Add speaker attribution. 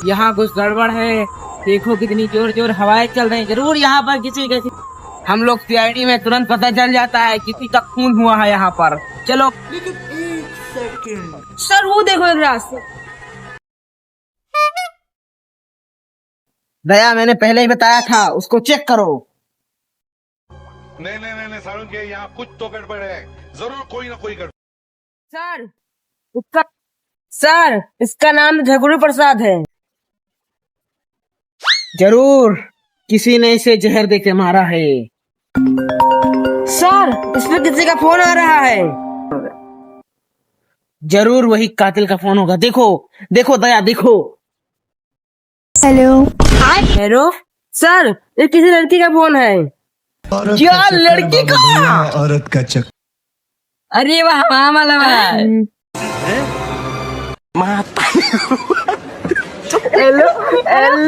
Speaker 1: यहाँ कुछ गड़बड़ है। देखो कितनी जोर जोर हवाएं चल रही हैं। जरूर यहाँ पर किसी के हम लोग सीआईडी में तुरंत पता चल जाता है किसी का खून हुआ है यहाँ पर। चलो।
Speaker 2: लेकिन एक सेकंड,
Speaker 1: सर वो देखो एक रास्ते। दया मैंने पहले ही बताया था, उसको चेक करो।
Speaker 3: नहीं सारुण के यहाँ कुछ तो गड़बड़ है, जरूर कोई ना कोई गड़बड़।
Speaker 1: सर इसका नाम झगड़ू प्रसाद है। जरूर किसी ने इसे जहर देके मारा है। सर इसमें किसी का फोन आ रहा है। जरूर वही कातिल का फोन होगा। देखो देखो दया देखो। हेलो सर, ये किसी लड़की का फोन है। क्या लड़की का?
Speaker 4: औरत का चक्कर।
Speaker 1: अरे वाह मामा हेलो हेलो